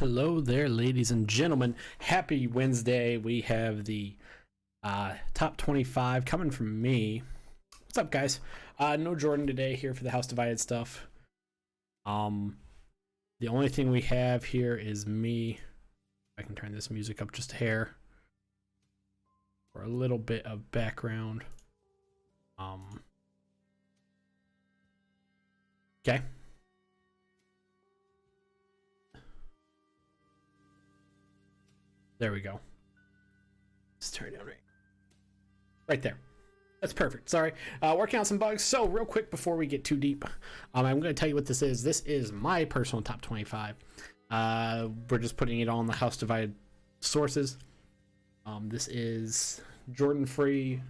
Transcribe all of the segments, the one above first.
Hello there, ladies and gentlemen. Happy Wednesday. We have the top 25 coming from me. What's up, guys? No Jordan today here for the House Divided stuff. The only thing we have here is me. I can turn this music up just a hair for a little bit of background. Okay. There we go. Let's turn it down right there. That's perfect. Sorry. Working out some bugs. So real quick before we get too deep, I'm going to tell you what this is. This is my personal top 25. We're just putting it all on the House Divided sources. This is Jordan free.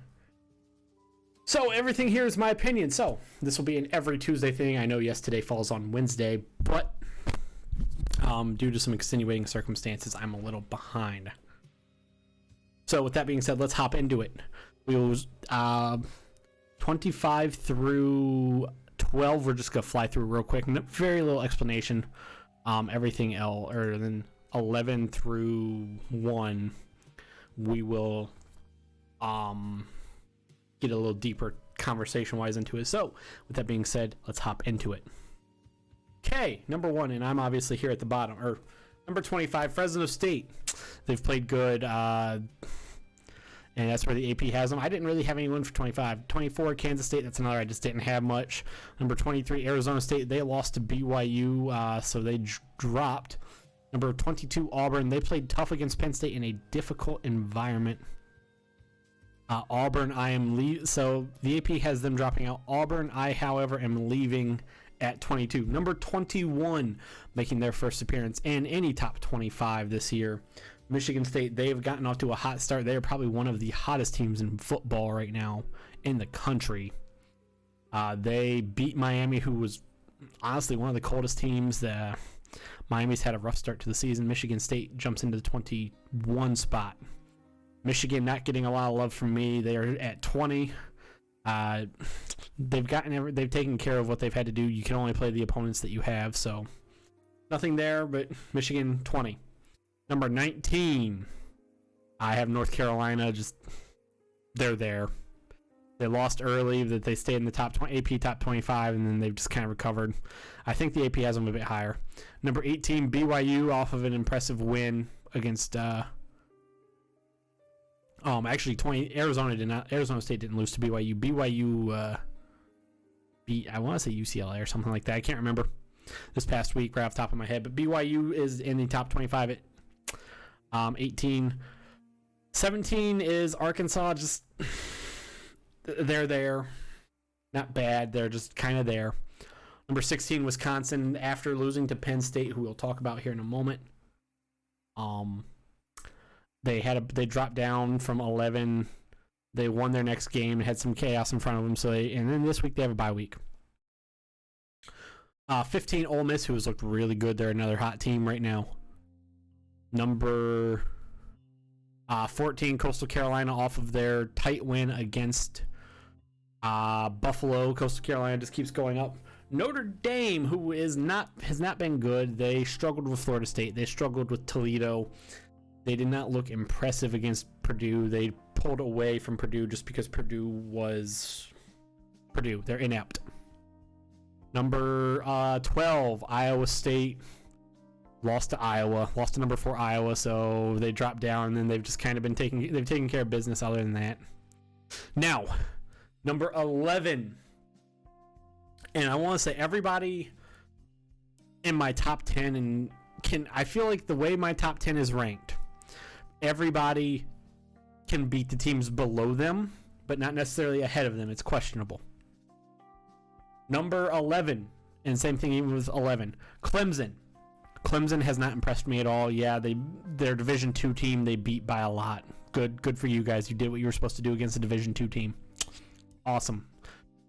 So everything here is my opinion. So this will be an every Tuesday thing. I know yesterday falls on Wednesday, but due to some extenuating circumstances, I'm a little behind. So with that being said, let's hop into it. We will 25 through 12. We're just gonna fly through real quick. Very little explanation. Everything else, or then 11 through 1, we will get a little deeper conversation-wise into it. So with that being said, let's hop into it. Okay, number 1, and I'm obviously here at the bottom, or number 25, Fresno State. They've played good, and that's where the AP has them. I didn't really have anyone for 25. 24, Kansas State, that's another I just didn't have much. Number 23, Arizona State, they lost to BYU, so they dropped. Number 22, Auburn, they played tough against Penn State in a difficult environment. Auburn, so the AP has them dropping out. Auburn, I, however, am leaving at 22. Number 21, making their first appearance in any top 25 this year. Michigan State, they've gotten off to a hot start. They are probably one of the hottest teams in football right now in the country. They beat Miami, who was honestly one of the coldest teams. Miami's had a rough start to the season. Michigan State jumps into the 21 spot. Michigan not getting a lot of love from me. They are at 20. They've taken care of what they've had to do. You can only play the opponents that you have, so nothing there, but Michigan 20. Number 19, I have North Carolina. Just they're there. They lost early, that they stayed in the top 20, AP top 25, and then they've just kind of recovered. I think the AP has them a bit higher. Number 18, BYU, off of an impressive win against actually 20. Arizona State didn't lose to BYU. BYU beat, I want to say UCLA or something like that. I can't remember this past week right off the top of my head, but BYU is in the top 25 at 18. 17 is Arkansas. Just they're there, not bad. They're just kind of there. Number 16, Wisconsin, after losing to Penn State, who we'll talk about here in a moment. They dropped down from 11. They won their next game, had some chaos in front of them. And then this week they have a bye week. 15, Ole Miss, who has looked really good. They're another hot team right now. Number 14, Coastal Carolina, off of their tight win against Buffalo. Coastal Carolina just keeps going up. Notre Dame, who has not been good. They struggled with Florida State. They struggled with Toledo. They did not look impressive against Purdue. They pulled away from Purdue just because Purdue was Purdue. They're inept. Number 12, Iowa State. Lost to Iowa. Lost to number 4 Iowa, so they dropped down, and then they've just kind of been taking care of business other than that. Now, number 11. And I want to say everybody in my top 10 I feel like the way my top 10 is ranked, everybody can beat the teams below them, but not necessarily ahead of them. It's questionable. Number 11, and same thing even with 11, Clemson. Clemson has not impressed me at all. Yeah, their Division II team, they beat by a lot. Good for you guys. You did what you were supposed to do against a Division II team. Awesome.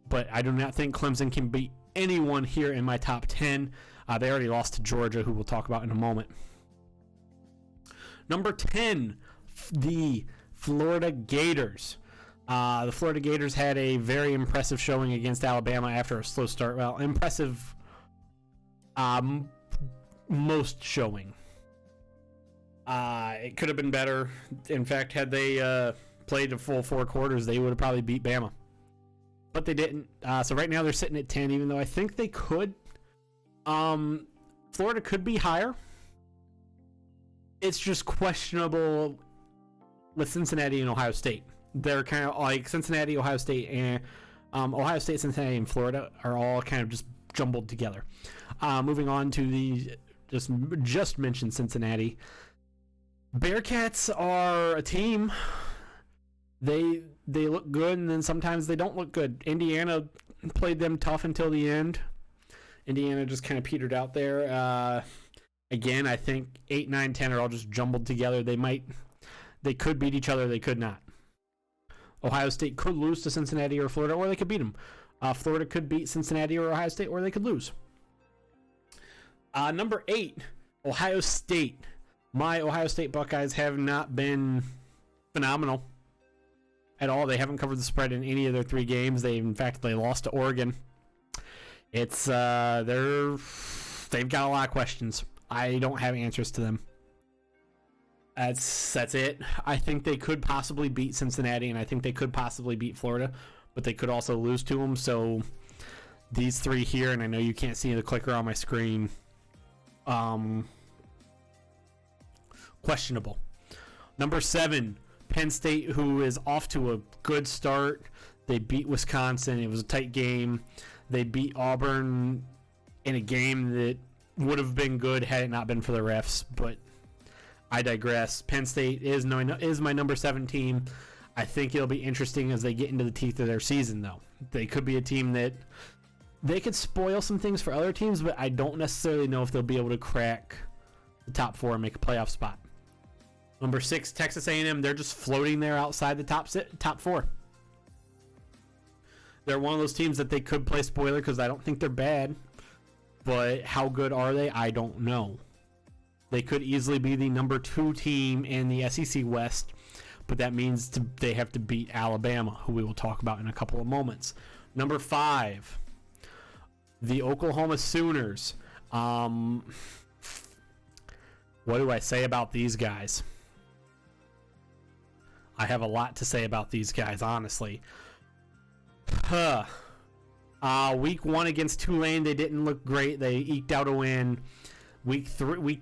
But I do not think Clemson can beat anyone here in my top 10. They already lost to Georgia, who we'll talk about in a moment. Number 10, the Florida Gators. The Florida Gators had a very impressive showing against Alabama after a slow start. Well, impressive most showing. It could have been better. In fact, had they played a full 4 quarters, they would have probably beat Bama. But they didn't. So right now they're sitting at 10, even though I think they could. Florida could be higher. It's just questionable with Cincinnati and Ohio State. They're kind of like Cincinnati, Ohio State, and Ohio State, Cincinnati, and Florida are all kind of just jumbled together. Moving on to the just mentioned Cincinnati. Bearcats are a team. They look good, and then sometimes they don't look good. Indiana played them tough until the end. Indiana just kind of petered out there. Again, I think 8, 9, 10 are all just jumbled together. They could beat each other. They could not. Ohio State could lose to Cincinnati or Florida, or they could beat them. Florida could beat Cincinnati or Ohio State, or they could lose. Number 8, Ohio State. My Ohio State Buckeyes have not been phenomenal at all. They haven't covered the spread in any of their 3 games. They lost to Oregon. It's they've got a lot of questions. I don't have answers to them. That's it. I think they could possibly beat Cincinnati, and I think they could possibly beat Florida, but they could also lose to them. So these 3 here, and I know you can't see the clicker on my screen. Questionable. Number 7, Penn State, who is off to a good start. They beat Wisconsin. It was a tight game. They beat Auburn in a game that would have been good had it not been for the refs, but I digress. Penn State is my number 7 team. I think it'll be interesting as they get into the teeth of their season, though. They could be a team that they could spoil some things for other teams, but I don't necessarily know if they'll be able to crack the top 4 and make a playoff spot. Number 6, Texas A&M. They're just floating there outside the top 4. They're one of those teams that they could play spoiler because I don't think they're bad, but how good are they? I don't know. They could easily be the number 2 team in the SEC West, but that means they have to beat Alabama, who we will talk about in a couple of moments. Number 5, the Oklahoma Sooners. What do I say about these guys? I have a lot to say about these guys, honestly. Week 1 against Tulane, they didn't look great. They eked out a win. Week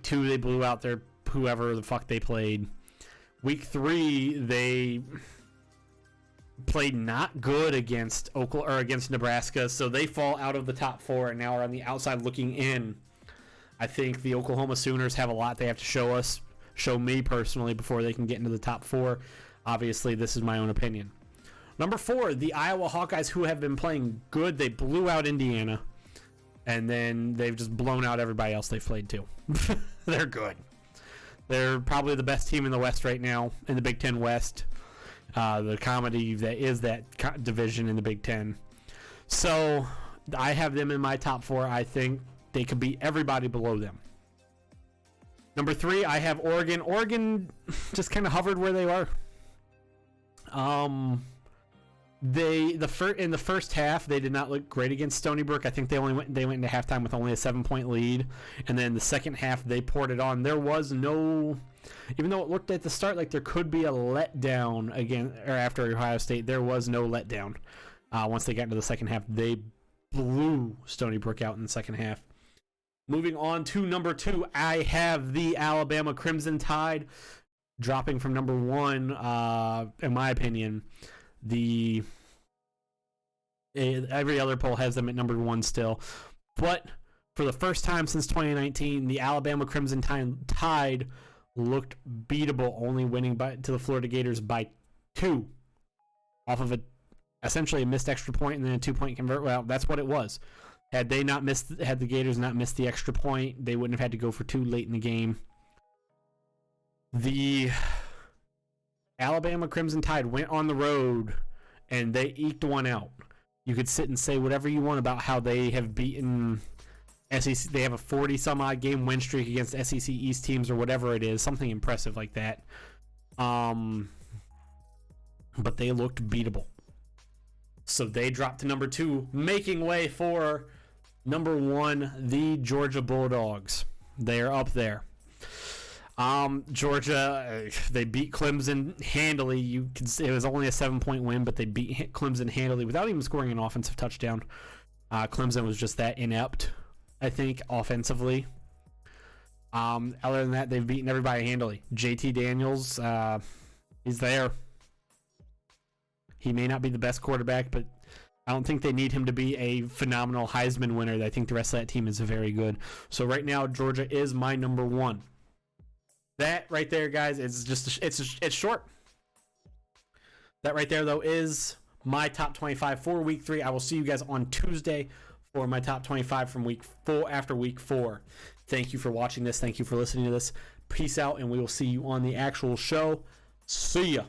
2, they blew out their whoever the fuck they played. Week 3, they played not good against Oklahoma or against Nebraska, so they fall out of the top 4 and now are on the outside looking in. I think the Oklahoma Sooners have a lot they have to show me personally, before they can get into the top 4. Obviously, this is my own opinion. Number 4, the Iowa Hawkeyes, who have been playing good. They blew out Indiana, and then they've just blown out everybody else they've played to. They're good. They're probably the best team in the West right now, in the Big Ten West. The comedy that is that division in the Big Ten. So I have them in my top 4. I think they could beat everybody below them. Number 3, I have Oregon. Oregon just kind of hovered where they were. In the first half, they did not look great against Stony Brook. I think they went into halftime with only a 7-point lead, and then the second half they poured it on. There was no, even though it looked at the start like there could be a letdown again or after Ohio State, there was no letdown. Once they got into the second half, they blew Stony Brook out in the second half. Moving on to number 2, I have the Alabama Crimson Tide, dropping from number 1, in my opinion. Every other poll has them at number 1 still, but for the first time since 2019, the Alabama Crimson Tide looked beatable, only winning to the Florida Gators by 2 off of essentially a missed extra point and then a 2-point convert. Well, that's what it was. Had the Gators not missed the extra point, they wouldn't have had to go for 2 late in the game. The Alabama Crimson Tide went on the road and they eked one out. You could sit and say whatever you want about how they have beaten SEC. They have a 40-some-odd game win streak against SEC East teams or whatever it is, something impressive like that. But they looked beatable. So they dropped to number 2, making way for number 1, the Georgia Bulldogs. They are up there. Georgia, they beat Clemson handily. You can see it was only a 7-point win, but they beat Clemson handily without even scoring an offensive touchdown. Clemson was just that inept, I think, offensively. Other than that, they've beaten everybody handily. JT Daniels, he's there. He may not be the best quarterback, but I don't think they need him to be a phenomenal Heisman winner. I think the rest of that team is very good. So right now, Georgia is my number one. That right there, guys, is just it's short. That right there, though, is my top 25 for week 3. I will see you guys on Tuesday for my top 25 from week 4 after week 4. Thank you for watching this. Thank you for listening to this. Peace out, and we will see you on the actual show. See ya.